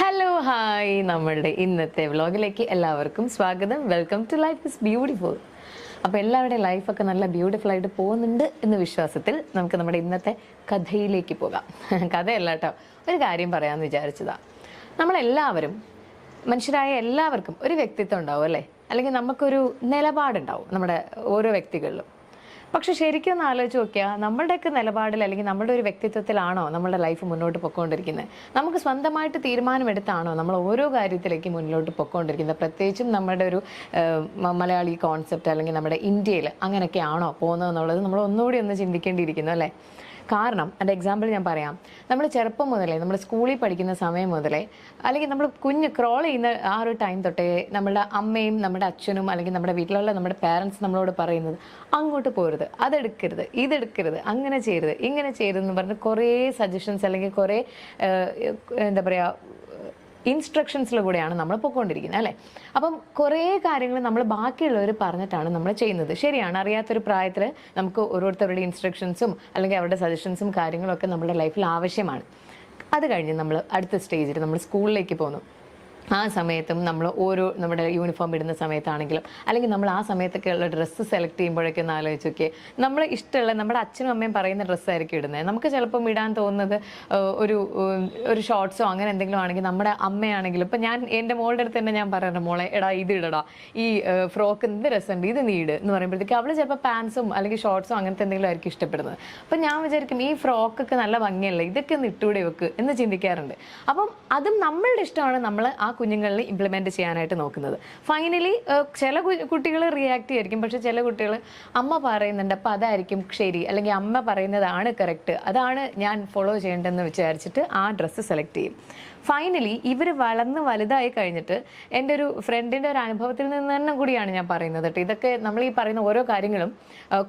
Hello hi, നമ്മളുടെ ഇന്നത്തെ വ്ളോഗിലേക്ക് എല്ലാവർക്കും സ്വാഗതം. Welcome to life is beautiful. അപ്പോൾ എല്ലാവരുടെയും ലൈഫൊക്കെ നല്ല ബ്യൂട്ടിഫുൾ ആയിട്ട് പോകുന്നുണ്ട് എന്ന വിശ്വാസത്തിൽ നമുക്ക് നമ്മുടെ ഇന്നത്തെ കഥയിലേക്ക് പോകാം. കഥയല്ല കേട്ടോ, ഒരു കാര്യം പറയാമെന്ന് വിചാരിച്ചതാണ്. നമ്മളെല്ലാവരും, മനുഷ്യരായ എല്ലാവർക്കും ഒരു വ്യക്തിത്വം ഉണ്ടാവും അല്ലേ, അല്ലെങ്കിൽ നമുക്കൊരു നിലപാടുണ്ടാവും നമ്മുടെ ഓരോ വ്യക്തികളിലും. പക്ഷെ ശരിക്കും ഒന്ന് ആലോചിച്ച് നോക്കിയാൽ നമ്മുടെയൊക്കെ നിലപാടിൽ അല്ലെങ്കിൽ നമ്മുടെ ഒരു വ്യക്തിത്വത്തിലാണോ നമ്മുടെ ലൈഫ് മുന്നോട്ട് പൊയ്ക്കൊണ്ടിരിക്കുന്നത്? നമുക്ക് സ്വന്തമായിട്ട് തീരുമാനമെടുത്താണോ നമ്മൾ ഓരോ കാര്യത്തിലേക്ക് മുന്നോട്ട് പൊയ്ക്കൊണ്ടിരിക്കുന്നത്? പ്രത്യേകിച്ചും നമ്മുടെ ഒരു മലയാളി കോൺസെപ്റ്റ് അല്ലെങ്കിൽ നമ്മുടെ ഇന്ത്യയിൽ അങ്ങനെയൊക്കെ ആണോ പോകുന്നതെന്നുള്ളത് നമ്മൾ ഒന്നുകൂടി ഒന്ന് ചിന്തിക്കേണ്ടിയിരിക്കുന്നു അല്ലേ. കാരണം അതിൻ്റെ എക്സാമ്പിൾ ഞാൻ പറയാം. നമ്മൾ ചെറുപ്പം മുതലേ, നമ്മൾ സ്കൂളിൽ പഠിക്കുന്ന സമയം മുതലേ, അല്ലെങ്കിൽ നമ്മൾ കുഞ്ഞ് ക്രോൾ ചെയ്യുന്ന ആ ഒരു ടൈം തൊട്ടേ നമ്മുടെ അമ്മയും നമ്മുടെ അച്ഛനും അല്ലെങ്കിൽ നമ്മുടെ വീട്ടിലുള്ള നമ്മുടെ പാരൻസ് നമ്മളോട് പറയുന്നത് അങ്ങോട്ട് പോരുത്, അതെടുക്കരുത്, ഇതെടുക്കരുത്, അങ്ങനെ ചെയ്യരുത്, ഇങ്ങനെ ചെയ്യരുതെന്ന് പറഞ്ഞ് കുറേ സജഷൻസ് അല്ലെങ്കിൽ കുറേ എന്താ പറയുക ഇൻസ്ട്രക്ഷൻസിൽ കൂടെയാണ് നമ്മൾ പോയിക്കൊണ്ടിരിക്കുന്നത് അല്ലേ. അപ്പം കുറേ കാര്യങ്ങൾ നമ്മൾ ബാക്കിയുള്ളവർ പറഞ്ഞിട്ടാണ് നമ്മൾ ചെയ്യുന്നത്. ശരിയാണ്, അറിയാത്തൊരു പ്രായത്തിൽ നമുക്ക് ഓരോരുത്തരുടെ ഇൻസ്ട്രക്ഷൻസും അല്ലെങ്കിൽ അവരുടെ സജഷൻസും കാര്യങ്ങളൊക്കെ നമ്മുടെ ലൈഫിൽ ആവശ്യമാണ്. അത് കഴിഞ്ഞ് നമ്മൾ അടുത്ത സ്റ്റേജിൽ നമ്മൾ സ്കൂളിലേക്ക് പോകുന്നു. ആ സമയത്തും നമ്മൾ നമ്മുടെ യൂണിഫോം ഇടുന്ന സമയത്താണെങ്കിലും അല്ലെങ്കിൽ നമ്മൾ ആ സമയത്തൊക്കെയുള്ള ഡ്രസ്സ് സെലക്ട് ചെയ്യുമ്പോഴൊക്കെ ഒന്ന് ആലോചിച്ച് നോക്കിയേ, നമ്മൾ ഇഷ്ടമുള്ള നമ്മുടെ അച്ഛനും അമ്മയും പറയുന്ന ഡ്രസ്സായിരിക്കും ഇടുന്നത്. നമുക്ക് ചിലപ്പം ഇടാൻ തോന്നുന്നത് ഒരു ഷോർട്സോ അങ്ങനെ എന്തെങ്കിലും ആണെങ്കിൽ നമ്മുടെ അമ്മയാണെങ്കിലും, ഇപ്പം ഞാൻ എൻ്റെ മോളുടെ അടുത്ത് തന്നെ ഞാൻ പറയുന്നത്, മോളെ എടാ ഇത് ഇടടാ, ഈ ഫ്രോക്ക് എന്ത് രസമുണ്ട്, ഇത് നീ ഇട് എന്ന് പറയുമ്പോഴത്തേക്ക് അവൾ ചിലപ്പോൾ പാൻസും അല്ലെങ്കിൽ ഷോർട്സോ അങ്ങനത്തെ എന്തെങ്കിലും ആയിരിക്കും ഇഷ്ടപ്പെടുന്നത്. അപ്പം ഞാൻ വിചാരിക്കും ഈ ഫ്രോക്കൊക്കെ നല്ല ഭംഗിയല്ലേ, ഇതൊക്കെ ഒന്ന് ഇട്ടുകൂടെ വെക്ക് എന്ന് ചിന്തിക്കാറുണ്ട്. അപ്പം അതും നമ്മളുടെ ഇഷ്ടമാണ് നമ്മൾ ആ കുഞ്ഞുങ്ങളിൽ ഇംപ്ലിമെന്റ് ചെയ്യാനായിട്ട് നോക്കുന്നത്. ഫൈനലി ചില കുട്ടികൾ റിയാക്ട് ചെയ്യായിരിക്കും, പക്ഷെ ചില കുട്ടികൾ അമ്മ പറയുന്നുണ്ട് അപ്പം അതായിരിക്കും ശരി, അല്ലെങ്കിൽ അമ്മ പറയുന്നതാണ് കറക്റ്റ്, അതാണ് ഞാൻ ഫോളോ ചെയ്യേണ്ടതെന്ന് വിചാരിച്ചിട്ട് ആ ഡ്രസ്സ് സെലക്ട് ചെയ്യും. ഫൈനലി ഇവർ വളർന്ന് വലുതായി കഴിഞ്ഞിട്ട് എൻ്റെ ഒരു ഫ്രണ്ടിൻ്റെ ഒരു അനുഭവത്തിൽ നിന്ന് തന്നെ കൂടിയാണ് ഞാൻ പറയുന്നത് കേട്ടോ. ഇതൊക്കെ നമ്മൾ ഈ പറയുന്ന ഓരോ കാര്യങ്ങളും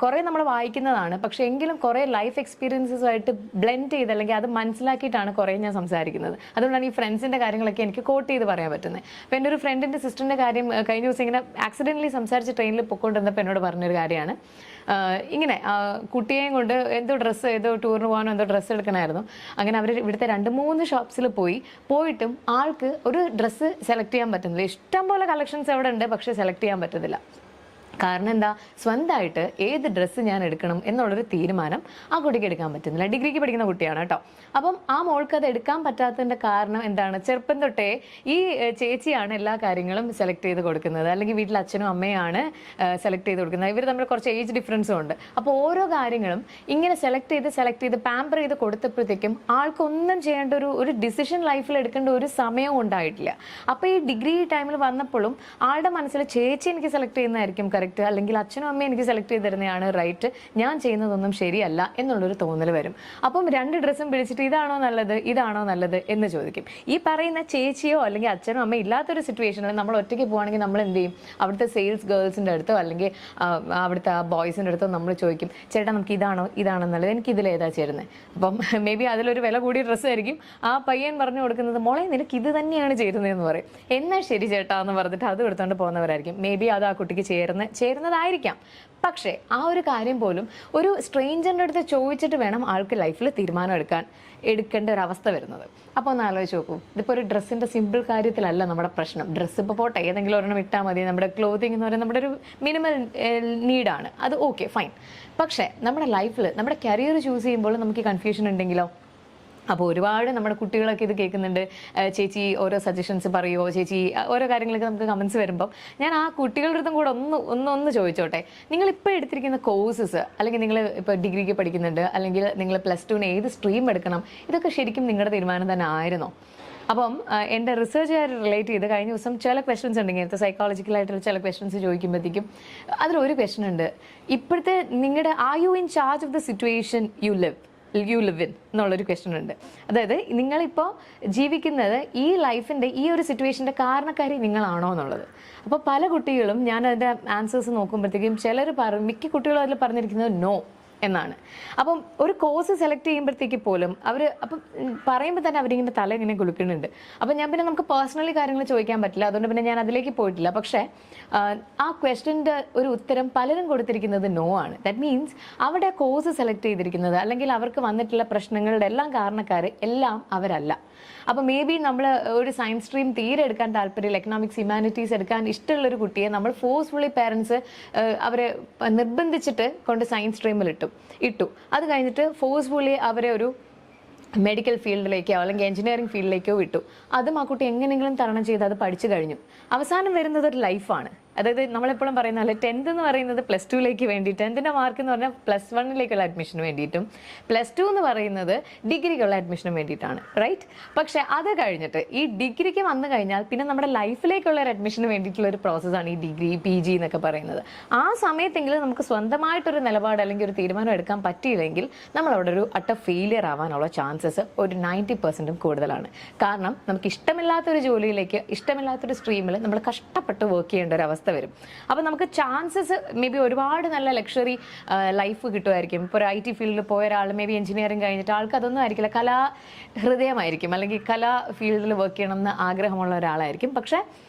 കുറേ നമ്മൾ വായിക്കുന്നതാണ്, പക്ഷെ എങ്കിലും കുറേ ലൈഫ് എക്സ്പീരിയൻസസുമായിട്ട് ബ്ലെൻഡ് ചെയ്ത് അല്ലെങ്കിൽ അത് മനസ്സിലാക്കിയിട്ടാണ് കുറേ ഞാൻ സംസാരിക്കുന്നത്. അതുകൊണ്ടാണ് ഈ ഫ്രണ്ട്സിൻ്റെ കാര്യങ്ങളൊക്കെ എനിക്ക് കോട്ട് ചെയ്ത് പറയാൻ പറ്റുന്നത്. അപ്പോൾ എൻ്റെ ഒരു ഫ്രണ്ടിൻ്റെ സിസ്റ്ററിൻ്റെ കാര്യം കഴിഞ്ഞ ദിവസം ഇങ്ങനെ ആക്സിഡൻ്റലി സംസാരിച്ച് ട്രെയിനിൽ പൊയ്ക്കൊണ്ടിരുന്നപ്പോൾ എന്നോട് പറഞ്ഞൊരു കാര്യമാണ്, ഇങ്ങനെ കുട്ടിയെയും കൊണ്ട് ഏതോ ടൂറിന് പോകാനോ എന്തോ ഡ്രസ്സ് എടുക്കണമായിരുന്നു. അങ്ങനെ അവർ ഇവിടുത്തെ 2-3 ഷോപ്സിൽ പോയിട്ടും ആൾക്ക് ഒരു ഡ്രസ്സ് സെലക്ട് ചെയ്യാൻ പറ്റുന്നില്ല. ഇഷ്ടംപോലെ കളക്ഷൻസ് അവിടെ ഉണ്ട്, പക്ഷേ സെലക്ട് ചെയ്യാൻ പറ്റുന്നില്ല. കാരണം എന്താ, സ്വന്തമായിട്ട് ഏത് ഡ്രസ്സ് ഞാൻ എടുക്കണം എന്നുള്ളൊരു തീരുമാനം ആ കുട്ടിക്ക് എടുക്കാൻ പറ്റുന്നില്ല. ഡിഗ്രിക്ക് പഠിക്കുന്ന കുട്ടിയാണ് കേട്ടോ. അപ്പം ആ മോൾക്ക് അത് എടുക്കാൻ പറ്റാത്തതിൻ്റെ കാരണം എന്താണ്? ചെറുപ്പം തൊട്ടേ ഈ ചേച്ചിയാണ് എല്ലാ കാര്യങ്ങളും സെലക്ട് ചെയ്ത് കൊടുക്കുന്നത്, അല്ലെങ്കിൽ വീട്ടിൽ അച്ഛനും അമ്മയാണ് സെലക്ട് ചെയ്ത് കൊടുക്കുന്നത്. ഇവർ തമ്മിൽ കുറച്ച് ഏജ് ഡിഫറൻസും ഉണ്ട്. അപ്പോൾ ഓരോ കാര്യങ്ങളും ഇങ്ങനെ സെലക്ട് ചെയ്ത് പാമ്പർ ചെയ്ത് കൊടുത്തപ്പോഴത്തേക്കും ആൾക്കൊന്നും ചെയ്യേണ്ട ഒരു ഡിസിഷൻ ലൈഫിൽ എടുക്കേണ്ട ഒരു സമയവും ഉണ്ടായിട്ടില്ല. അപ്പോൾ ഈ ഡിഗ്രി ടൈമിൽ വന്നപ്പോഴും ആളുടെ മനസ്സിൽ ചേച്ചി എനിക്ക് സെലക്ട് ചെയ്യുന്നതായിരിക്കും കറക്റ്റ്, അല്ലെങ്കിൽ അച്ഛനും അമ്മയും എനിക്ക് സെലക്ട് ചെയ്ത് തരുന്നതാണ് റൈറ്റ്, ഞാൻ ചെയ്യുന്നതൊന്നും ശരിയല്ല എന്നുള്ളൊരു തോന്നൽ വരും. അപ്പം 2 ഡ്രസ്സും പിടിച്ചിട്ട് ഇതാണോ നല്ലത് എന്ന് ചോദിക്കും. ഈ പറയുന്ന ചേച്ചിയോ അല്ലെങ്കിൽ അച്ഛനോ അമ്മയോ ഇല്ലാത്തൊരു സിറ്റുവേഷനിൽ നമ്മൾ ഒറ്റയ്ക്ക് പോവുകയാണെങ്കിൽ നമ്മൾ എന്ത് ചെയ്യും? അവിടുത്തെ സെയിൽസ് ഗേൾസിൻ്റെ അടുത്തോ അല്ലെങ്കിൽ അവിടുത്തെ ബോയ്സിൻ്റെ അടുത്തോ നമ്മൾ ചോദിക്കും, ചേട്ടാ നമുക്ക് ഇതാണോ നല്ലത്, എനിക്ക് ഇതിലേതാ ചേരുന്നത്? അപ്പം മേ ബി അതിലൊരു വില കൂടിയ ഡ്രസ്സായിരിക്കും. ആ പയ്യൻ പറഞ്ഞു കൊടുക്കുന്നത്, മോളെ നിനക്ക് ഇത് തന്നെയാണ് ചേരുന്നതെന്ന് പറയും. എന്നാൽ ശരി ചേട്ടാ എന്ന് പറഞ്ഞിട്ട് അത് എടുത്തുകൊണ്ട് പോകുന്നവരായിരിക്കും. മേ ബി അത് ആ കുട്ടിക്ക് ചേരുന്നതായിരിക്കാം. പക്ഷേ ആ ഒരു കാര്യം പോലും ഒരു സ്ട്രേഞ്ചറിൻ്റെ അടുത്ത് ചോദിച്ചിട്ട് വേണം ആൾക്ക് ലൈഫിൽ തീരുമാനം എടുക്കേണ്ട ഒരു അവസ്ഥ വരുന്നത്. അപ്പോൾ ഒന്ന് ആലോചിച്ച് നോക്കൂ, ഇതിപ്പോൾ ഒരു ഡ്രസ്സിൻ്റെ സിമ്പിൾ കാര്യത്തിലല്ല നമ്മുടെ പ്രശ്നം. ഡ്രസ്സ് ഇപ്പോൾ പോട്ടെ, ഏതെങ്കിലും ഒരെണ്ണം ഇട്ടാൽ മതി. നമ്മുടെ ക്ലോത്തിങ് എന്ന് പറയുന്നത് നമ്മുടെ ഒരു മിനിമൽ നീഡാണ്, അത് ഓക്കെ ഫൈൻ. പക്ഷേ നമ്മുടെ ലൈഫിൽ നമ്മുടെ കരിയർ ചൂസ് ചെയ്യുമ്പോൾ നമുക്ക് കൺഫ്യൂഷൻ ഉണ്ടെങ്കിലോ? അപ്പോൾ ഒരുപാട് നമ്മുടെ കുട്ടികളൊക്കെ ഇത് കേൾക്കുന്നുണ്ട്, ചേച്ചി ഓരോ സജഷൻസ് പറയുമോ, ചേച്ചി ഓരോ കാര്യങ്ങളൊക്കെ നമുക്ക് കമൻസ് വരുമ്പോൾ ഞാൻ ആ കുട്ടികളുടെ അടുത്തും കൂടെ ഒന്ന് ചോദിച്ചോട്ടെ, നിങ്ങളിപ്പോൾ എടുത്തിരിക്കുന്ന കോഴ്സസ്, അല്ലെങ്കിൽ നിങ്ങൾ ഇപ്പോൾ ഡിഗ്രിക്ക് പഠിക്കുന്നുണ്ട്, അല്ലെങ്കിൽ നിങ്ങൾ +2 ഏത് സ്ട്രീം എടുക്കണം, ഇതൊക്കെ ശരിക്കും നിങ്ങളുടെ തീരുമാനം തന്നെ ആയിരുന്നോ? അപ്പം എൻ്റെ റിസർച്ചുകാർ റിലേറ്റ് ചെയ്ത് കഴിഞ്ഞ ദിവസം ചില ക്വസ്റ്റ്യൻസ് ഉണ്ട്, ഇങ്ങനത്തെ സൈക്കോളജിക്കലായിട്ടുള്ള ചില ക്വസ്റ്റ്യൻസ് ചോദിക്കുമ്പോഴത്തേക്കും അതിലൊരു ക്വസ്റ്റ്യൻ ഉണ്ട്, ഇപ്പോഴത്തെ നിങ്ങളുടെ are you in charge of the situation you live in എന്നുള്ളൊരു ക്വസ്റ്റ്യൻ ഉണ്ട്. അതായത് നിങ്ങളിപ്പോൾ ജീവിക്കുന്നത് ഈ ലൈഫിൻ്റെ ഈ ഒരു സിറ്റുവേഷൻ്റെ കാരണക്കാരി നിങ്ങളാണോ എന്നുള്ളത്. അപ്പോൾ പല കുട്ടികളും, ഞാൻ അതിൻ്റെ ആൻസേഴ്സ് നോക്കുമ്പോഴത്തേക്കും മിക്ക കുട്ടികളും അതിൽ പറഞ്ഞിരിക്കുന്നത് നോ, എന്നാണ്. അപ്പം ഒരു കോഴ്സ് സെലക്ട് ചെയ്യുമ്പോഴത്തേക്ക് പോലും അവർ അപ്പം പറയുമ്പോൾ തന്നെ അവരിങ്ങനെ തല ഇങ്ങനെ കുലുക്കുന്നുണ്ട്. അപ്പം ഞാൻ പിന്നെ നമുക്ക് പേഴ്സണലി കാര്യങ്ങൾ ചോദിക്കാൻ പറ്റില്ല, അതുകൊണ്ട് പിന്നെ ഞാൻ അതിലേക്ക് പോയിട്ടില്ല. പക്ഷേ ആ ക്വസ്റ്റ്യൻ്റെ ഒരു ഉത്തരം പലരും കൊടുത്തിരിക്കുന്നത് നോ ആണ്. ദാറ്റ് മീൻസ് അവിടെ കോഴ്സ് സെലക്ട് ചെയ്തിരിക്കുന്നത് അല്ലെങ്കിൽ അവർക്ക് വന്നിട്ടുള്ള പ്രശ്നങ്ങളുടെ എല്ലാം കാരണക്കാർ എല്ലാം അവരല്ല. അപ്പോൾ മേ ബി നമ്മൾ ഒരു സയൻസ് സ്ട്രീം തീരെ എടുക്കാൻ താല്പര്യമില്ല, എക്കണോമിക്സ് ഹ്യൂമാനിറ്റീസ് എടുക്കാൻ ഇഷ്ടമുള്ളൊരു കുട്ടിയെ നമ്മൾ ഫോഴ്സ്ഫുള്ളി പേരൻസ് അവരെ നിർബന്ധിച്ചിട്ട് കൊണ്ട് സയൻസ് സ്ട്രീമിൽ ഇട്ടു. അത് കഴിഞ്ഞിട്ട് ഫോഴ്സ്ഫുള്ളി അവരെ ഒരു മെഡിക്കൽ ഫീൽഡിലേക്കോ അല്ലെങ്കിൽ എഞ്ചിനീയറിംഗ് ഫീൽഡിലേക്കോ വിട്ടു. അതും ആ കുട്ടി എങ്ങനെയെങ്കിലും തരണം ചെയ്ത് അത് പഠിച്ചു കഴിഞ്ഞു. അവസാനം വരുന്നത് ഒരു ലൈഫാണ്. അതായത് നമ്മളെപ്പോഴും പറയുന്ന പോലെ 10th എന്ന് പറയുന്നത് +2ലേക്ക് വേണ്ടി, 10th മാർക്ക് എന്ന് പറഞ്ഞാൽ +1ലേക്കുള്ള അഡ്മിഷന് വേണ്ടിയിട്ടും, +2 എന്ന് പറയുന്നത് ഡിഗ്രിക്കുള്ള അഡ്മിഷന് വേണ്ടിയിട്ടാണ്, റൈറ്റ്? പക്ഷെ അത് കഴിഞ്ഞിട്ട് ഈ ഡിഗ്രിക്ക് വന്നു കഴിഞ്ഞാൽ പിന്നെ നമ്മുടെ ലൈഫിലേക്കുള്ള ഒരു അഡ്മിഷന് വേണ്ടിയിട്ടുള്ള ഒരു പ്രോസസ്സാണ് ഈ ഡിഗ്രി PG എന്നൊക്കെ പറയുന്നത്. ആ സമയത്തെങ്കിലും നമുക്ക് സ്വന്തമായിട്ടൊരു നിലപാട് അല്ലെങ്കിൽ ഒരു തീരുമാനം എടുക്കാൻ പറ്റിയില്ലെങ്കിൽ നമ്മളവിടെ ഒരു ഫെയിലിയർ ആവാനുള്ള ചാൻസസ് ഒരു 90% കൂടുതലാണ്. കാരണം നമുക്ക് ഇഷ്ടമില്ലാത്തൊരു ജോലിയിലേക്ക്, ഇഷ്ടമില്ലാത്തൊരു സ്ട്രീമിൽ നമ്മൾ കഷ്ടപ്പെട്ട് വർക്ക് ചെയ്യേണ്ട ഒരു അവസ്ഥ വരും. അപ്പോൾ നമുക്ക് ചാൻസസ് മേ ബി ഒരുപാട് നല്ല ലക്ഷറി ലൈഫ് കിട്ടുമായിരിക്കും. ഇപ്പോൾ ഒരു IT ഫീൽഡിൽ പോയ ഒരാൾ മേ ബി എഞ്ചിനീയറിംഗ് കഴിഞ്ഞിട്ട് ആൾക്ക് അതൊന്നും ആയിരിക്കില്ല, ഹൃദയമായിരിക്കും അല്ലെങ്കിൽ കലാ ഫീൽഡിൽ വർക്ക് ചെയ്യണം എന്ന് ആഗ്രഹമുള്ള ഒരാളായിരിക്കും. പക്ഷേ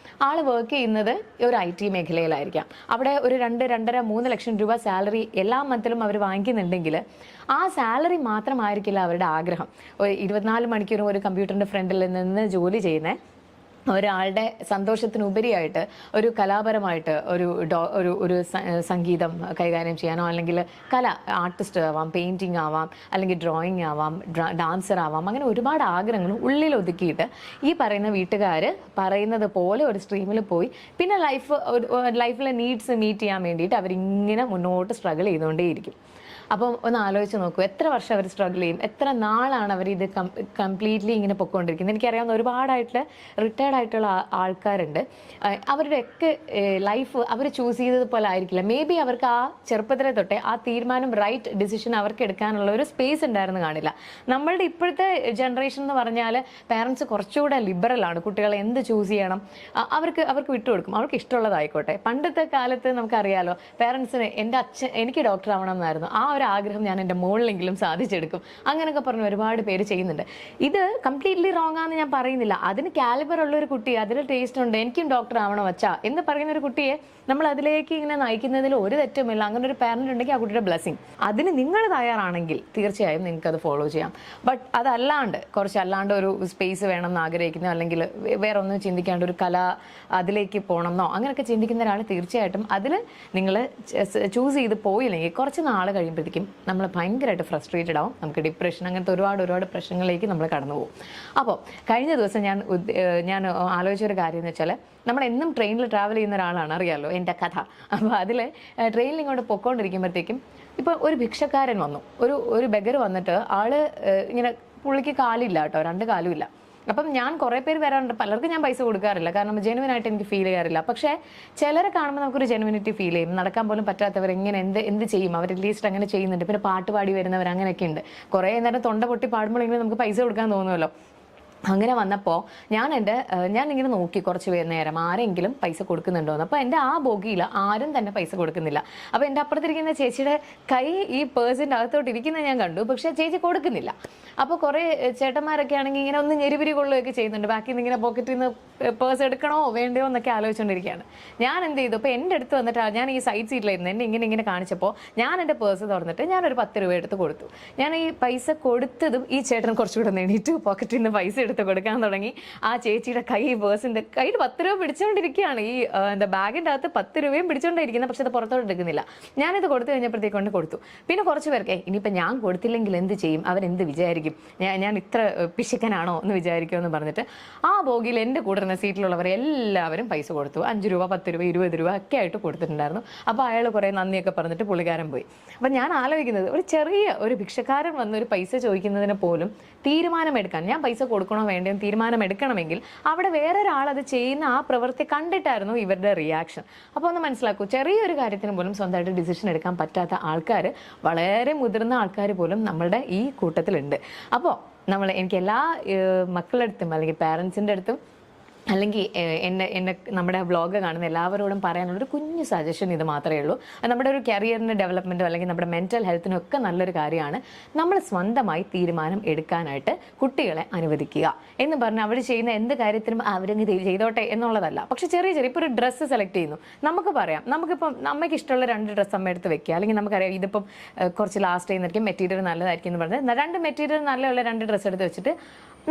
ആൾ വർക്ക് ചെയ്യുന്നത് ഒരു IT മേഖലയിലായിരിക്കാം. അവിടെ ഒരു 2, 2.5, 3 ലക്ഷം രൂപ സാലറി എല്ലാ മന്തിലും അവർ വാങ്ങിക്കുന്നുണ്ടെങ്കിൽ ആ സാലറി മാത്രമായിരിക്കില്ല അവരുടെ ആഗ്രഹം. 24 മണിക്കൂറും ഒരു കമ്പ്യൂട്ടറിൻ്റെ ഫ്രണ്ടിൽ നിന്ന് ജോലി ചെയ്യുന്ന ഒരാളുടെ സന്തോഷത്തിനുപരിയായിട്ട് ഒരു കലാപരമായിട്ട് ഒരു സംഗീതം കൈകാര്യം ചെയ്യാനോ, അല്ലെങ്കിൽ ആർട്ടിസ്റ്റ് ആവാം, പെയിൻറ്റിങ് ആവാം, അല്ലെങ്കിൽ ഡ്രോയിങ് ആവാം, ഡാൻസർ ആവാം, അങ്ങനെ ഒരുപാട് ആഗ്രഹങ്ങൾ ഉള്ളിൽ ഒതുക്കിയിട്ട് ഈ പറയുന്ന വീട്ടുകാർ പറയുന്നത് പോലെ ഒരു സ്ട്രീമിൽ പോയി പിന്നെ ലൈഫിലെ നീഡ്സ് മീറ്റ് ചെയ്യാൻ വേണ്ടിയിട്ട് അവരിങ്ങനെ മുന്നോട്ട് സ്ട്രഗിൾ ചെയ്തുകൊണ്ടേയിരിക്കും. അപ്പം ഒന്ന് ആലോചിച്ച് നോക്കൂ, എത്ര വർഷം അവർ സ്ട്രഗിൾ ചെയ്യും, എത്ര നാളാണ് അവർ ഇത് കംപ്ലീറ്റ്ലി ഇങ്ങനെ പൊയ്ക്കൊണ്ടിരിക്കുന്നത്. എനിക്കറിയാവുന്ന ഒരുപാടായിട്ടുള്ള റിട്ടയർഡ് ആയിട്ടുള്ള ആൾക്കാരുണ്ട്. അവരുടെയൊക്കെ ലൈഫ് അവർ ചൂസ് ചെയ്തതുപോലെ ആയിരിക്കില്ല. മേ ബി അവർക്ക് ആ ചെറുപ്പത്തിലെ തൊട്ടേ ആ തീരുമാനം, റൈറ്റ് ഡിസിഷൻ അവർക്ക് എടുക്കാനുള്ള ഒരു സ്പേസ് ഉണ്ടായിരുന്നു കാണില്ല. നമ്മളുടെ ഇപ്പോഴത്തെ ജനറേഷൻ എന്ന് പറഞ്ഞാൽ പാരൻസ് കുറച്ചുകൂടെ ലിബറലാണ്. കുട്ടികളെ എന്ത് ചൂസ് ചെയ്യണം അവർക്ക് വിട്ടുകൊടുക്കും, അവർക്ക് ഇഷ്ടമുള്ളതായിക്കോട്ടെ. പണ്ടത്തെ കാലത്ത് നമുക്കറിയാലോ, പാരൻസിന് എനിക്ക് ഡോക്ടർ ആവണം എന്നായിരുന്നു. ആ ഒരു ആഗ്രഹം ഞാൻ എൻ്റെ മോളിലെങ്കിലും സാധിച്ചെടുക്കും, അങ്ങനെയൊക്കെ പറഞ്ഞ് ഒരുപാട് പേര് ചെയ്യുന്നുണ്ട്. ഇത് കംപ്ലീറ്റ്ലി റോങ് ആണെന്ന് ഞാൻ പറയുന്നില്ല. അതിന് കാലിബർ ഉള്ള ഒരു കുട്ടി, അതിന് ടേസ്റ്റ് ഉണ്ട്, എനിക്കും ഡോക്ടർ ആവണം വച്ചാ എന്ന് പറയുന്ന ഒരു കുട്ടിയെ നമ്മൾ അതിലേക്ക് ഇങ്ങനെ നയിക്കുന്നതിൽ ഒരു തെറ്റുമില്ല. അങ്ങനെ ഒരു പാരന്റ് ഉണ്ടെങ്കിൽ ആ കുട്ടിയുടെ ബ്ലെസ്സിങ്. അതിന് നിങ്ങൾ തയ്യാറാണെങ്കിൽ തീർച്ചയായും നിങ്ങൾക്ക് അത് ഫോളോ ചെയ്യാം. ബട്ട് അതല്ലാണ്ട് കുറച്ചല്ലാണ്ട് ഒരു സ്പേസ് വേണം എന്ന് ആഗ്രഹിക്കുന്നോ, അല്ലെങ്കിൽ വേറെ ഒന്നും ചിന്തിക്കാണ്ട് ഒരു കല അതിലേക്ക് പോകണമെന്നോ അങ്ങനെയൊക്കെ ചിന്തിക്കുന്ന ഒരാൾ തീർച്ചയായിട്ടും അതിൽ നിങ്ങൾ ചൂസ് ചെയ്ത് പോയില്ലെങ്കിൽ കുറച്ച് നാൾ കഴിയുമ്പോഴത്തേക്കും നമ്മൾ ഭയങ്കരമായിട്ട് ഫ്രസ്ട്രേറ്റഡ് ആവും. നമുക്ക് ഡിപ്രഷൻ അങ്ങനത്തെ ഒരുപാട് പ്രശ്നങ്ങളിലേക്ക് നമ്മൾ കടന്നു പോകും. അപ്പോൾ കഴിഞ്ഞ ദിവസം ഞാൻ ആലോചിച്ചൊരു കാര്യം എന്ന് വെച്ചാൽ, നമ്മളെന്നും ട്രെയിനിൽ ട്രാവൽ ചെയ്യുന്ന ഒരാളാണ്, അറിയാമല്ലോ എൻ്റെ കഥ. അപ്പോൾ അതിൽ ട്രെയിനിൽ ഇങ്ങോട്ട് പൊയ്ക്കൊണ്ടിരിക്കുമ്പോഴത്തേക്കും ഇപ്പോൾ ഒരു ഭിക്ഷക്കാരൻ വന്നു, ഒരു ബെഗർ വന്നിട്ട് ആള് ഇങ്ങനെ, പുള്ളിക്ക് കാലില്ല കേട്ടോ, 2 കാലും ഇല്ല. അപ്പം ഞാൻ കുറേ പേര് വരാറുണ്ട്, പലർക്കും ഞാൻ പൈസ കൊടുക്കാറില്ല, കാരണം ജെനുവിനായിട്ട് എനിക്ക് ഫീൽ ചെയ്യാറില്ല. പക്ഷേ ചിലരെ കാണുമ്പോൾ നമുക്കൊരു ജെനുവിനിറ്റി ഫീൽ ചെയ്യും. നടക്കാൻ പോലും പറ്റാത്തവർ എങ്ങനെ എന്ത് ചെയ്യും, അവർ അറ്റ്ലീസ്റ്റ് അങ്ങനെ ചെയ്യുന്നുണ്ട്. പിന്നെ പാട്ട് പാടി വരുന്നവർ അങ്ങനെയൊക്കെ ഉണ്ട്. കുറേ നേരം തൊണ്ട പൊട്ടി പാടുമ്പോഴെങ്കിലും നമുക്ക് പൈസ കൊടുക്കാൻ തോന്നുമല്ലോ. അങ്ങനെ വന്നപ്പോൾ ഞാനിങ്ങനെ നോക്കി കുറച്ച് നേരം ആരെങ്കിലും പൈസ കൊടുക്കുന്നുണ്ടോ എന്ന്. അപ്പോൾ എൻ്റെ ആ ബോഗിയിൽ ആരും തന്നെ പൈസ കൊടുക്കുന്നില്ല. അപ്പോൾ എൻ്റെ അപ്പുറത്തിരിക്കുന്ന ചേച്ചിയുടെ കൈ ഈ പേഴ്സിൻ്റെ അകത്തോട്ട് ഇരിക്കുന്നത് ഞാൻ കണ്ടു, പക്ഷേ ചേച്ചി കൊടുക്കുന്നില്ല. അപ്പോൾ കുറേ ചേട്ടന്മാരൊക്കെ ആണെങ്കിൽ ഇങ്ങനെ ഒന്ന് ഞെരിപിരി കൊള്ളുകയൊക്കെ ചെയ്യുന്നുണ്ട്. ബാക്കി നിന്ന് ഇങ്ങനെ പോക്കറ്റിൽ നിന്ന് പേഴ്സ് എടുക്കണോ വേണ്ടയോ എന്നൊക്കെ ആലോചിച്ചുകൊണ്ടിരിക്കുകയാണ്. ഞാൻ എന്ത് ചെയ്തു, അപ്പോൾ എൻ്റെ അടുത്ത് വന്നിട്ട് ഞാൻ ഈ സൈഡ് സീറ്റിലായിരുന്നു, എന്നെ ഇങ്ങനെ കാണിച്ചപ്പോൾ ഞാൻ എൻ്റെ പേഴ്സ് തുറന്നിട്ട് ഞാനൊരു 10 രൂപ എടുത്ത് കൊടുത്തു. ഞാൻ ഈ പൈസ കൊടുത്തതും ഈ ചേട്ടൻ കുറച്ചുകൂടെ എണീറ്റ് പോക്കറ്റിൽ നിന്ന് പൈസ എടുത്ത് കൊടുക്കാൻ തുടങ്ങി. ആ ചേച്ചിയുടെ പേഴ്സിന്റെ കയ്യിൽ 10 രൂപ പിടിച്ചുകൊണ്ടിരിക്കുകയാണ്. ഈ ബാഗിൻ്റെ അകത്ത് 10 രൂപയും പിടിച്ചുകൊണ്ടിരിക്കുന്നത്, പക്ഷെ അത് പുറത്തോട്ട് എടുക്കുന്നില്ല. ഞാനിത് കൊടുത്തു കഴിഞ്ഞപ്പോഴത്തേക്കൊണ്ട് കൊടുത്തു. പിന്നെ കുറച്ച് പേർക്ക് ഇനിയിപ്പോൾ ഞാൻ കൊടുത്തില്ലെങ്കിൽ എന്ത് ചെയ്യും, അവരെന്ത് വിചാരിക്കും, ഞാൻ ഇത്ര പിശുക്കനാണോ എന്ന് വിചാരിക്കുമെന്ന് പറഞ്ഞിട്ട് ആ ബോഗിയിൽ എൻ്റെ കൂടെ ഇരുന്ന സീറ്റിലുള്ളവരെ എല്ലാവരും പൈസ കൊടുത്തു. 5 രൂപ 10 രൂപ 20 രൂപ ഒക്കെ ആയിട്ട് കൊടുത്തിട്ടുണ്ടായിരുന്നു. അപ്പോൾ അയാൾ കുറേ നന്ദിയൊക്കെ പറഞ്ഞിട്ട് പുള്ളിക്കാരൻ പോയി. അപ്പം ഞാൻ ആലോചിക്കുന്നത്, ഒരു ഭിക്ഷക്കാരൻ വന്ന് ഒരു പൈസ ചോദിക്കുന്നതിന് പോലും തീരുമാനമെടുക്കാൻ, ഞാൻ പൈസ കൊടുക്കണോ വേണ്ടയോ തീരുമാനമെടുക്കണമെങ്കിൽ അവിടെ വേറൊരാൾ അത് ചെയ്യുന്ന ആ പ്രവൃത്തി കണ്ടിട്ടായിരുന്നു ഇവരുടെ റിയാക്ഷൻ. അപ്പോൾ ഒന്ന് മനസ്സിലാക്കൂ, ചെറിയൊരു കാര്യത്തിന് പോലും സ്വന്തമായിട്ട് ഡിസിഷൻ എടുക്കാൻ പറ്റാത്ത ആൾക്കാർ, വളരെ മുതിർന്ന ആൾക്കാർ പോലും നമ്മളുടെ ഈ കൂട്ടത്തിലുണ്ട്. അപ്പോൾ എനിക്ക് എല്ലാ മക്കളുടെ അടുത്തും അല്ലെങ്കിൽ പാരൻസിൻ്റെ അടുത്തും അല്ലെങ്കിൽ എന്നെ നമ്മുടെ വ്ളോഗ് കാണുന്ന എല്ലാവരോടും പറയാനുള്ളൊരു കുഞ്ഞു സജഷൻ ഇത് മാത്രമേ ഉള്ളൂ. നമ്മുടെ ഒരു കരിയറിൻ്റെ ഡെവലപ്മെൻറ്റോ അല്ലെങ്കിൽ നമ്മുടെ മെൻറ്റൽ ഹെൽത്തിനും ഒക്കെ നല്ലൊരു കാര്യമാണ് നമ്മൾ സ്വന്തമായി തീരുമാനം എടുക്കാനായിട്ട് കുട്ടികളെ അനുവദിക്കുക എന്ന് പറഞ്ഞാൽ അവർ ചെയ്യുന്ന എന്ത് കാര്യത്തിനും അവരങ്ങ് ചെയ്തോട്ടെ എന്നുള്ളതല്ല. പക്ഷെ ചെറിയ ഇപ്പോൾ ഒരു ഡ്രസ്സ് സെലക്ട് ചെയ്യുന്നു, നമുക്ക് പറയാം, നമുക്കിപ്പം അമ്മയ്ക്ക് ഇഷ്ടമുള്ള 2 ഡ്രസ്സ് അമ്മ എടുത്ത് വെക്കുക. അല്ലെങ്കിൽ നമുക്കറിയാം ഇതിപ്പം കുറച്ച് ലാസ്റ്റ് ചെയ്യുന്നതായിരിക്കും, മെറ്റീരിയൽ നല്ലതായിരിക്കും എന്ന് പറഞ്ഞാൽ 2 മെറ്റീരിയൽ നല്ലയുള്ള 2 ഡ്രസ്സ് എടുത്ത് വെച്ചിട്ട്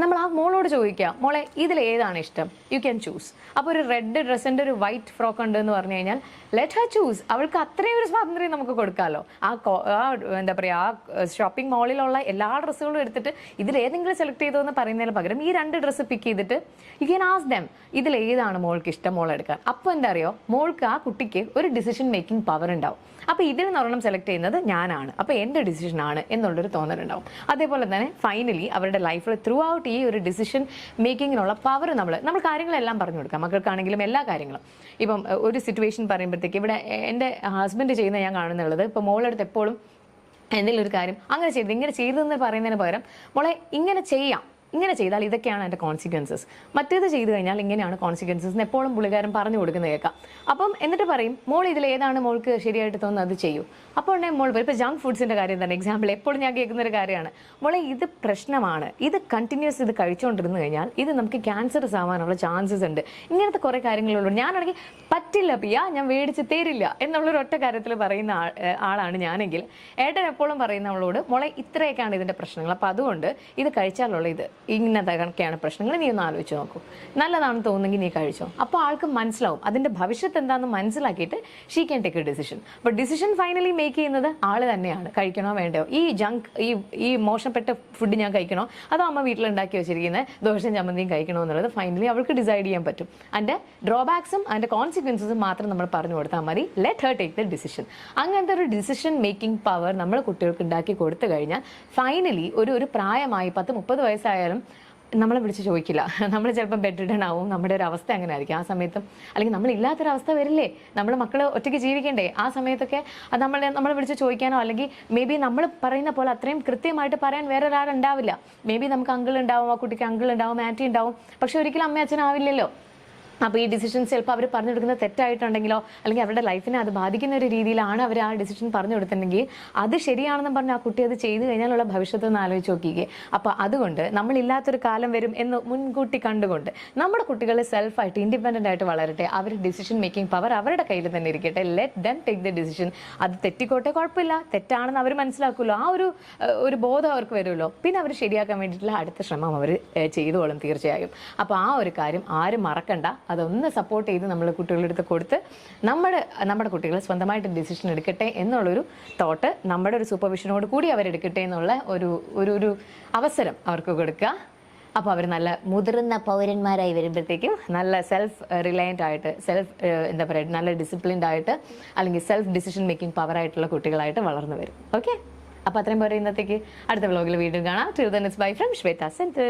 നമ്മൾ ആ മോളോട് ചോദിക്കുക, മോളെ ഇതിൽ ഏതാണ് ഇഷ്ടം, യു ക്യാൻ ചൂസ്. അപ്പോൾ ഒരു റെഡ് ഡ്രസ്സിൻ്റെ ഒരു വൈറ്റ് ഫ്രോക്ക് ഉണ്ട് എന്ന് പറഞ്ഞു കഴിഞ്ഞാൽ ലെറ്റ് ഹർ ചൂസ്. അവൾക്ക് അത്രയും ഒരു സ്വാതന്ത്ര്യം നമുക്ക് കൊടുക്കാമല്ലോ. എന്താ പറയുക, ആ ഷോപ്പിംഗ് മാളിലുള്ള എല്ലാ ഡ്രസ്സുകളും എടുത്തിട്ട് ഇതിലേതെങ്കിലും സെലക്ട് ചെയ്തോ എന്ന് പറയുന്നതിന് പകരം ഈ 2 ഡ്രസ്സ് പിക്ക് ചെയ്തിട്ട് യു ക്യാൻ ആസ്ക് ദം ഇതിൽ ഏതാണ് മോൾക്ക് ഇഷ്ടം, മോളെടുക്കാൻ. അപ്പോൾ എന്താ അറിയോ, മോൾക്ക് ആ കുട്ടിക്ക് ഒരു ഡിസിഷൻ മേക്കിംഗ് പവർ ഉണ്ടാവും. അപ്പോൾ ഇതിൽ നിന്നൊരെണ്ണം സെലക്ട് ചെയ്യുന്നത് ഞാനാണ്, അപ്പോൾ എൻ്റെ ഡിസിഷനാണ് എന്നുള്ളൊരു തോന്നലുണ്ടാവും. അതേപോലെ തന്നെ ഫൈനലി അവരുടെ ലൈഫിൽ ത്രൂ ഔട്ട് ഈ ഒരു ഡിസിഷൻ മേക്കിങ്ങിനുള്ള പവർ നമ്മൾ കാര്യങ്ങളെല്ലാം പറഞ്ഞു കൊടുക്കാം. മക്കൾക്കാണെങ്കിലും എല്ലാ കാര്യങ്ങളും. ഇപ്പം ഒരു സിറ്റുവേഷൻ പറയുമ്പോഴത്തേക്ക് ഇവിടെ എൻ്റെ ഹസ്ബൻഡ് ചെയ്യുന്ന ഞാൻ കാണുന്നുള്ളത്, ഇപ്പോൾ മോളെടുത്ത് എപ്പോഴും എന്തെങ്കിലും ഒരു കാര്യം അങ്ങനെ ചെയ്ത് ഇങ്ങനെ ചെയ്തതെന്ന് പറയുന്നതിന് പകരം മോളെ ഇങ്ങനെ ചെയ്യാം, ഇങ്ങനെ ചെയ്താൽ ഇതൊക്കെയാണ് എൻ്റെ കോൺസിക്വൻസസ്, മറ്റേത് ചെയ്തു കഴിഞ്ഞാൽ ഇങ്ങനെയാണ് കോൺസിക്വൻസസ് എന്ന് എപ്പോഴും പുള്ളിക്കാരൻ പറഞ്ഞു കൊടുക്കുന്നത് കേൾക്കാം. അപ്പം എന്നിട്ട് പറയും, മോൾ ഇതിൽ ഏതാണ് മോൾക്ക് ശരിയായിട്ട് തോന്നുന്നത് അത് ചെയ്യൂ. അപ്പോൾ ഉടനെ മോൾ ഇപ്പോൾ ജങ്ക് ഫുഡ്സിൻ്റെ കാര്യം തന്നെ എക്സാമ്പിൾ എപ്പോഴും ഞാൻ കേൾക്കുന്നൊരു കാര്യമാണ്, മോളെ ഇത് പ്രശ്നമാണ്, ഇത് കണ്ടിന്യൂസ് ഇത് കഴിച്ചുകൊണ്ടിരുന്നു കഴിഞ്ഞാൽ ഇത് നമുക്ക് ക്യാൻസർ ആവാനുള്ള ചാൻസസ് ഉണ്ട്, ഇങ്ങനത്തെ കുറേ കാര്യങ്ങളുള്ളൂ. ഞാനാണെങ്കിൽ പറ്റില്ല പിയ, ഞാൻ മേടിച്ച് തരില്ല എന്നുള്ളൊരു ഒറ്റ കാര്യത്തിൽ പറയുന്ന ആളാണ് ഞാനെങ്കിൽ, ഏട്ടൻ എപ്പോഴും പറയുന്ന അവളോട്, മോളെ ഇത്രയൊക്കെയാണ് ഇതിൻ്റെ പ്രശ്നങ്ങൾ, അപ്പോൾ അതുകൊണ്ട് ഇത് കഴിച്ചാലുള്ള ഇത് ഇങ്ങനത്തെയൊക്കെയാണ് പ്രശ്നങ്ങൾ, നീ ഒന്ന് ആലോചിച്ച് നോക്കൂ, നല്ലതാണെന്ന് തോന്നുന്നെങ്കിൽ നീ കഴിച്ചോ. അപ്പോൾ ആൾക്ക് മനസ്സിലാവും അതിൻ്റെ ഭവിഷ്യത്ത് എന്താണെന്ന് മനസ്സിലാക്കിയിട്ട് she can take A decision. അപ്പോൾ ഡിസിഷൻ ഫൈനലി മേക്ക് ചെയ്യുന്നത് ആൾ തന്നെയാണ്, കഴിക്കണോ വേണ്ടയോ, ഈ ജങ്ക് ഈ മോശപ്പെട്ട ഫുഡ് ഞാൻ കഴിക്കണോ അതോ അമ്മ വീട്ടിലുണ്ടാക്കി വെച്ചിരിക്കുന്ന ദോശയും ചമ്മന്തിയും കഴിക്കണോ എന്നുള്ളത് ഫൈനലി അവൾക്ക് ഡിസൈഡ് ചെയ്യാൻ പറ്റും. അതിൻ്റെ ഡ്രോബാക്സും അതിൻ്റെ കോൺസിക്വൻസസും മാത്രം നമ്മൾ പറഞ്ഞു കൊടുത്താൽ മതി. Let Har take the decision. അങ്ങനത്തെ ഒരു ഡിസിഷൻ മേക്കിംഗ് പവർ നമ്മൾ കുട്ടികൾക്ക് ഉണ്ടാക്കി കൊടുത്തു കഴിഞ്ഞാൽ ഫൈനലി ഒരു പ്രായമായി 10-30 വയസ്സായാലും നമ്മളെ വിളിച്ച് ചോദിക്കില്ല. നമ്മൾ ചിലപ്പോൾ ബെഡ് റിഡൺ ആവും, നമ്മുടെ ഒരു അവസ്ഥ അങ്ങനെ ആയിരിക്കും ആ സമയത്തും. അല്ലെങ്കിൽ നമ്മളില്ലാത്തൊരവസ്ഥ വരില്ലേ, നമ്മുടെ മക്കൾ ഒറ്റയ്ക്ക് ജീവിക്കണ്ടേ, ആ സമയത്തൊക്കെ അത് നമ്മളെ വിളിച്ച് ചോദിക്കാനോ അല്ലെങ്കിൽ മേ ബി നമ്മൾ പറയുന്ന പോലെ അത്രയും കൃത്യമായിട്ട് പറയാൻ വേറെ ഒരാളുണ്ടാവില്ല. മേ ബി നമുക്ക് അങ്കിൾ ഉണ്ടാവും, ആ കുട്ടിക്ക് അങ്കിൾ ഉണ്ടാവും, ആൻറ്റി ഉണ്ടാവും, പക്ഷെ ഒരിക്കലും അമ്മ അച്ഛനാവില്ലല്ലോ. അപ്പോൾ ഈ ഡിസിഷൻസ് ചിലപ്പോൾ അവർ പറഞ്ഞു കൊടുക്കുന്നത് തെറ്റായിട്ടുണ്ടെങ്കിലോ അല്ലെങ്കിൽ അവരുടെ ലൈഫിനെ അത് ബാധിക്കുന്ന ഒരു രീതിയിലാണ് അവർ ആ ഡിസിഷൻ പറഞ്ഞു കൊടുത്തിട്ടുണ്ടെങ്കിൽ അത് ശരിയാണെന്ന് പറഞ്ഞ് ആ കുട്ടി അത് ചെയ്തു കഴിഞ്ഞാലുള്ള ഭവിഷ്യത്ത് ഒന്ന് ആലോചിച്ച് നോക്കിക്കേ. അപ്പോൾ അതുകൊണ്ട് നമ്മളില്ലാത്തൊരു കാലം വരും എന്ന് മുൻകൂട്ടി കണ്ടുകൊണ്ട് നമ്മുടെ കുട്ടികൾ സെൽഫായിട്ട് ഇൻഡിപെൻഡൻ്റ് ആയിട്ട് വളരട്ടെ, അവർ ഡിസിഷൻ മേക്കിംഗ് പവർ അവരുടെ കയ്യിൽ തന്നെ ഇരിക്കട്ടെ. Let them take the decision. അത് തെറ്റിക്കോട്ടെ, കുഴപ്പമില്ല, തെറ്റാണെന്ന് അവർ മനസ്സിലാക്കുമല്ലോ, ആ ഒരു ബോധം അവർക്ക് വരുമല്ലോ, പിന്നെ അവർ ശരിയാക്കാൻ വേണ്ടിയിട്ടുള്ള അടുത്ത ശ്രമം അവർ ചെയ്തോളും തീർച്ചയായും. അപ്പോൾ ആ ഒരു കാര്യം ആരും മറക്കണ്ട, അതൊന്ന് സപ്പോർട്ട് ചെയ്ത് നമ്മൾ കുട്ടികളുടെ അടുത്ത് കൊടുത്ത് നമ്മുടെ കുട്ടികൾ സ്വന്തമായിട്ട് ഡിസിഷൻ എടുക്കട്ടെ എന്നുള്ളൊരു തോട്ട് നമ്മുടെ ഒരു സൂപ്പർവിഷനോട് കൂടി അവരെടുക്കട്ടെ എന്നുള്ള ഒരു അവസരം അവർക്ക് കൊടുക്കുക. അപ്പോൾ അവർ നല്ല മുതിർന്ന പൗരന്മാരായി വരുമ്പോഴത്തേക്കും നല്ല സെൽഫ് റിലയൻ്റ് ആയിട്ട് എന്താ പറയുക നല്ല ഡിസിപ്ലിൻഡ് ആയിട്ട് അല്ലെങ്കിൽ സെൽഫ് ഡിസിഷൻ മേക്കിംഗ് പവറായിട്ടുള്ള കുട്ടികളായിട്ട് വളർന്നു വരും. ഓക്കെ, അപ്പോൾ അത്രയും പോലെ ഇന്നത്തേക്ക് അടുത്ത വ്ലോഗിൽ വീണ്ടും കാണാം. Till then it's bye from Shweta centre.